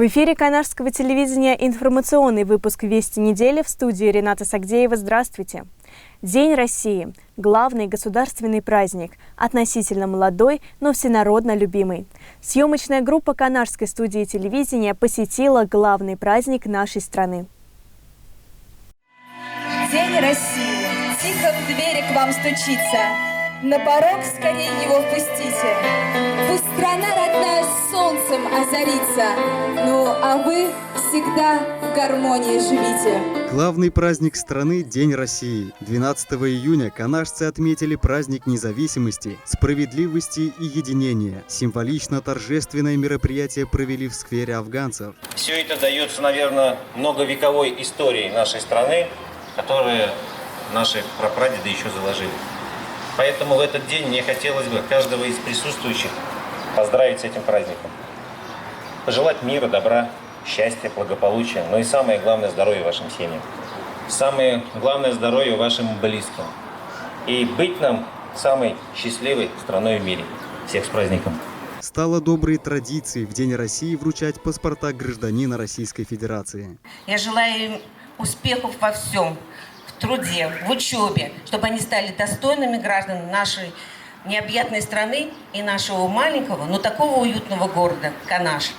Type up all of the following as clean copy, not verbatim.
В эфире канадского телевидения информационный выпуск «Вести недели», в студии Рената Сагдеева. Здравствуйте. День России – главный государственный праздник, относительно молодой, но всенародно любимый. Съемочная группа канадской студии телевидения посетила главный праздник нашей страны. День России. Тихо в двери к вам стучится. На порог скорее его впустите. Пусть страна родная солнцем озарится. Ну, а вы всегда в гармонии живите. Главный праздник страны – День России. 12 июня канажцы отметили праздник независимости, справедливости и единения. Символично торжественное мероприятие провели в сквере афганцев. Все это дается, наверное, многовековой историей нашей страны, которую наши прапрадеды еще заложили. Поэтому в этот день мне хотелось бы каждого из присутствующих поздравить с этим праздником. Пожелать мира, добра, счастья, благополучия, но и самое главное – здоровья вашим семьям. Самое главное – здоровье вашим близким. И быть нам самой счастливой страной в мире. Всех с праздником! Стало доброй традицией в День России вручать паспорта гражданина Российской Федерации. Я желаю им успехов во всем. В труде, в учебе, чтобы они стали достойными гражданами нашей необъятной страны и нашего маленького, но такого уютного города Канаш.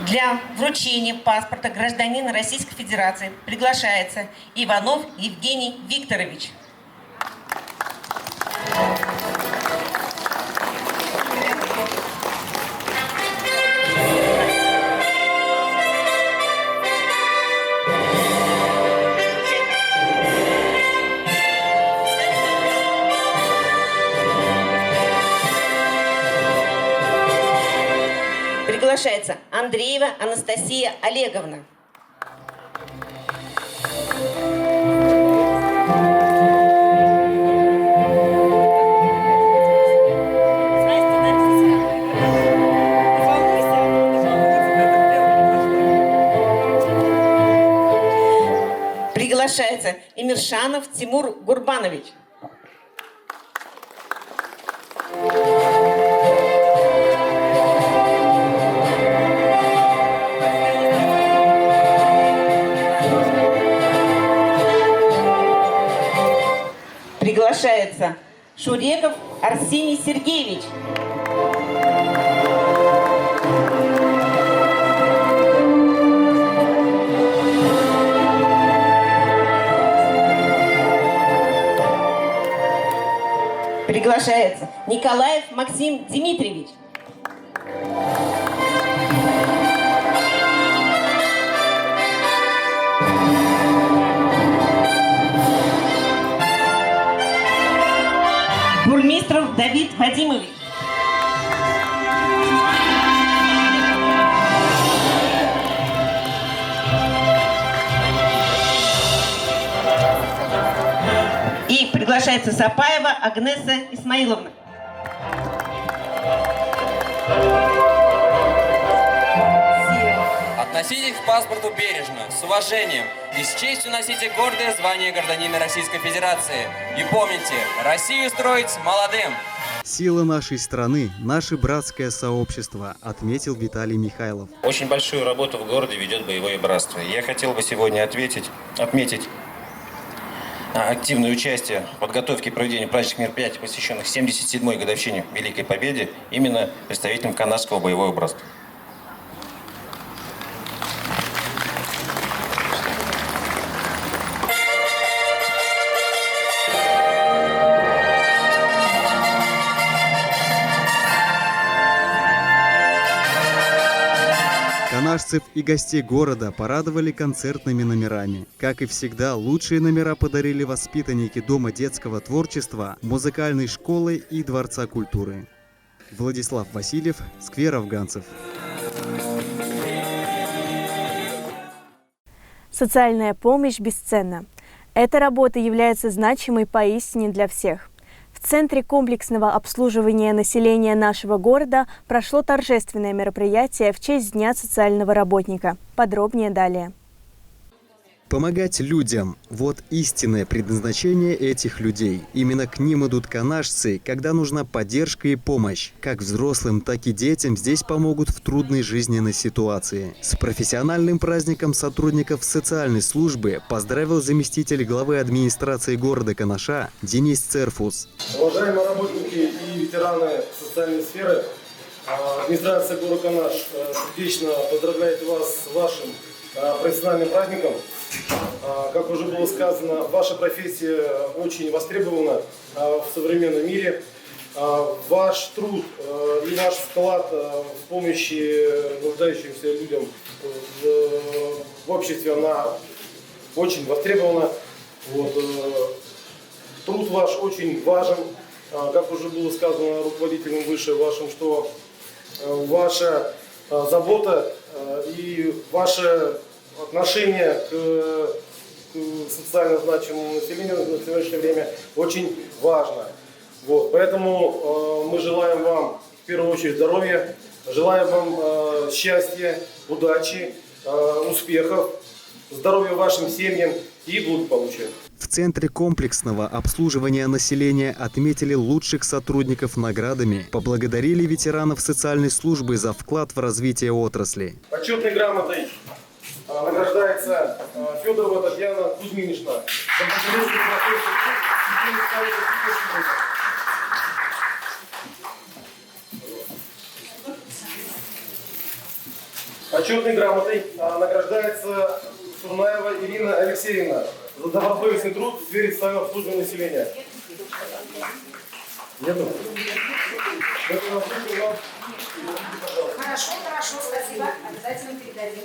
Для вручения паспорта гражданина Российской Федерации приглашается Иванов Евгений Викторович. Приглашается Андреева Анастасия Олеговна. Приглашается Эмиршанов Тимур Гурбанович. Приглашается Шуреков Арсений Сергеевич. Приглашается Николаев Максим Дмитриевич. Бурмистров Давид Вадимович. И приглашается Сапаева Агнеса Исмаиловна. Относитесь к паспорту бережно, с уважением и с честью носите гордое звание гражданина Российской Федерации. И помните, Россию строить молодым. Сила нашей страны – наше братское сообщество, отметил Виталий Михайлов. Очень большую работу в городе ведет боевое братство. Я хотел бы сегодня отметить активное участие в подготовке и проведении праздничных мероприятий, посвященных 77-й годовщине Великой Победы, именно представителям канадского боевого братства. Канажцев и гостей города порадовали концертными номерами. Как и всегда, лучшие номера подарили воспитанники Дома детского творчества, музыкальной школы и Дворца культуры. Владислав Васильев, сквер афганцев. Социальная помощь бесценна. Эта работа является значимой поистине для всех. В Центре комплексного обслуживания населения нашего города прошло торжественное мероприятие в честь Дня социального работника. Подробнее далее. Помогать людям – вот истинное предназначение этих людей. Именно к ним идут канашцы, когда нужна поддержка и помощь. Как взрослым, так и детям здесь помогут в трудной жизненной ситуации. С профессиональным праздником сотрудников социальной службы поздравил заместитель главы администрации города Канаша Денис Церфус. Уважаемые работники и ветераны социальной сферы, администрация города Канаш сердечно поздравляет вас с вашим профессиональным праздником. Как уже было сказано, ваша профессия очень востребована в современном мире. Ваш труд и ваш вклад в помощи нуждающимся людям в обществе, она очень востребована. Труд ваш очень важен. Как уже было сказано руководителем выше вашим, что ваша забота и ваше отношение к социально значимому населению на сегодняшнее время очень важно. Поэтому мы желаем вам в первую очередь здоровья, желаем вам счастья, удачи, успехов, здоровья вашим семьям и благополучия. В Центре комплексного обслуживания населения отметили лучших сотрудников наградами, поблагодарили ветеранов социальной службы за вклад в развитие отрасли. Почетной грамотой награждается Федорова Татьяна Кузьминична. Почетной грамотой награждается Сурнаева Ирина Алексеевна за добросовестный труд в сфере социального обслуживания населения. Нету? Хорошо, спасибо. Обязательно передадим.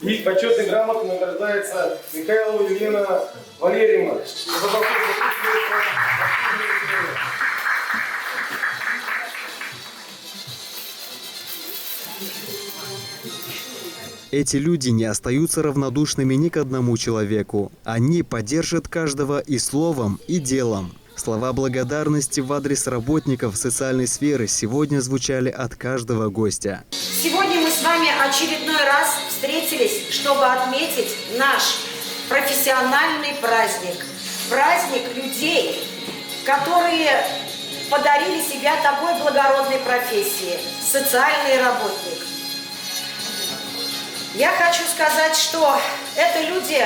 И почетной грамотой награждается Михайлова Елена Валерьевна за добросовестный труд в сфере социального обслуживания населения. Эти люди не остаются равнодушными ни к одному человеку. Они поддержат каждого и словом, и делом. Слова благодарности в адрес работников социальной сферы сегодня звучали от каждого гостя. Сегодня мы с вами очередной раз встретились, чтобы отметить наш профессиональный праздник. Праздник людей, которые подарили себя такой благородной профессии – социальный работник. Я хочу сказать, что это люди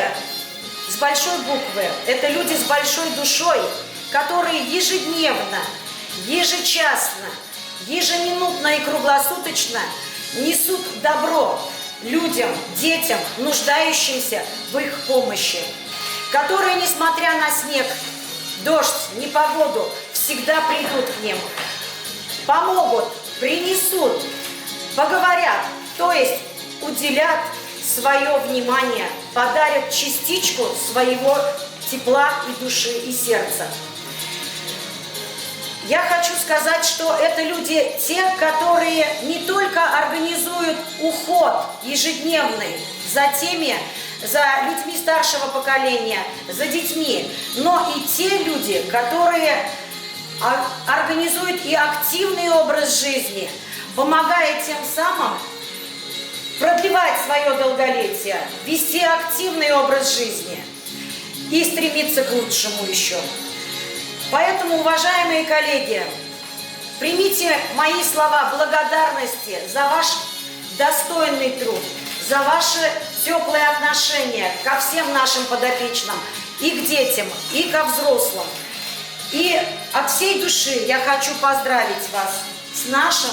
с большой буквы, это люди с большой душой, которые ежедневно, ежечасно, ежеминутно и круглосуточно несут добро людям, детям, нуждающимся в их помощи, которые, несмотря на снег, дождь, непогоду, всегда придут к ним, помогут, принесут, поговорят, то есть уделят свое внимание, подарят частичку своего тепла и души, и сердца. Я хочу сказать, что это люди те, которые не только организуют уход ежедневный за людьми старшего поколения, за детьми, но и те люди, которые организуют и активный образ жизни, помогая тем самым продлевать свое долголетие, вести активный образ жизни и стремиться к лучшему еще. Поэтому, уважаемые коллеги, примите мои слова благодарности за ваш достойный труд, за ваши теплые отношения ко всем нашим подопечным, и к детям, и ко взрослым. И от всей души я хочу поздравить вас с нашим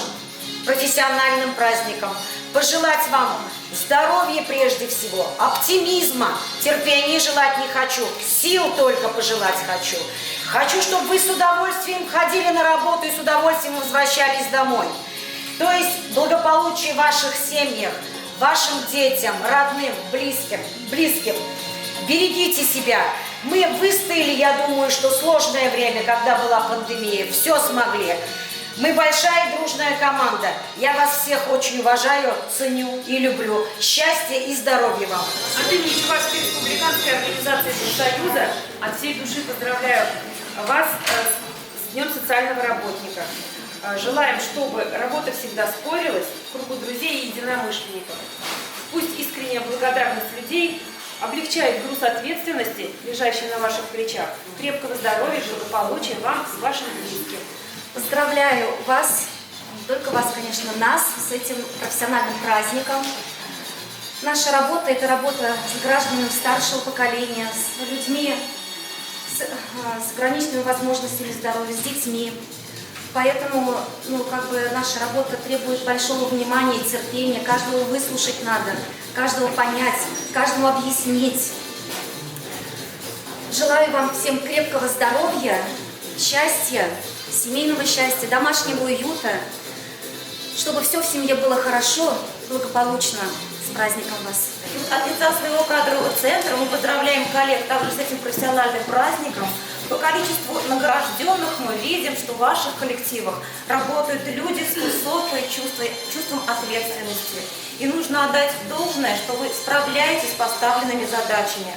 профессиональным праздником, пожелать вам здоровья прежде всего, оптимизма, терпения желать не хочу, сил только пожелать хочу. Хочу, чтобы вы с удовольствием ходили на работу и с удовольствием возвращались домой. То есть благополучие в ваших семьях, вашим детям, родным, близким. Берегите себя. Мы выстояли, я думаю, что сложное время, когда была пандемия, все смогли. Мы большая и дружная команда. Я вас всех очень уважаю, ценю и люблю. Счастья и здоровья вам. От имени Чувашской республиканской организации Союза от всей души поздравляю вас с Днем социального работника. Желаем, чтобы работа всегда спорилась в кругу друзей и единомышленников. Пусть искренняя благодарность людей облегчает груз ответственности, лежащий на ваших плечах. Крепкого здоровья, благополучия вам с вашим близким. Поздравляю вас, не только вас, конечно, нас, с этим профессиональным праздником. Наша работа – это работа с гражданами старшего поколения, с людьми с ограниченными возможностями здоровья, с детьми. Поэтому наша работа требует большого внимания и терпения. Каждого выслушать надо, каждого понять, каждому объяснить. Желаю вам всем крепкого здоровья, счастья, семейного счастья, домашнего уюта, чтобы все в семье было хорошо, благополучно. С праздником вас! От лица своего кадрового центра мы поздравляем коллег также с этим профессиональным праздником. По количеству награжденных мы видим, что в ваших коллективах работают люди с высоким чувством ответственности. И нужно отдать должное, что вы справляетесь с поставленными задачами.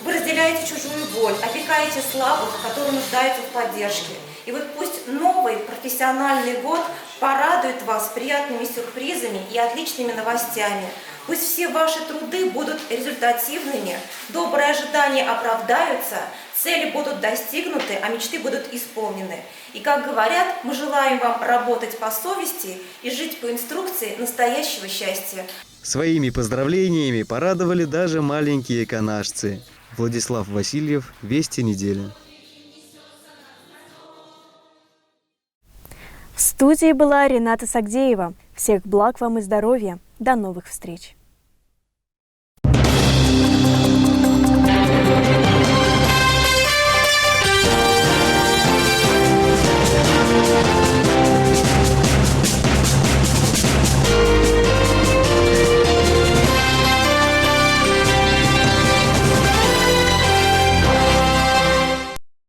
Вы разделяете чужую боль, опекаете слабых, которые нуждаются в поддержке. И вот пусть новый профессиональный год порадует вас приятными сюрпризами и отличными новостями. Пусть все ваши труды будут результативными, добрые ожидания оправдаются, цели будут достигнуты, а мечты будут исполнены. И, как говорят, мы желаем вам работать по совести и жить по инструкции настоящего счастья. Своими поздравлениями порадовали даже маленькие канашцы. Владислав Васильев, «Вести недели». В студии была Рената Сагдеева. Всех благ вам и здоровья. До новых встреч!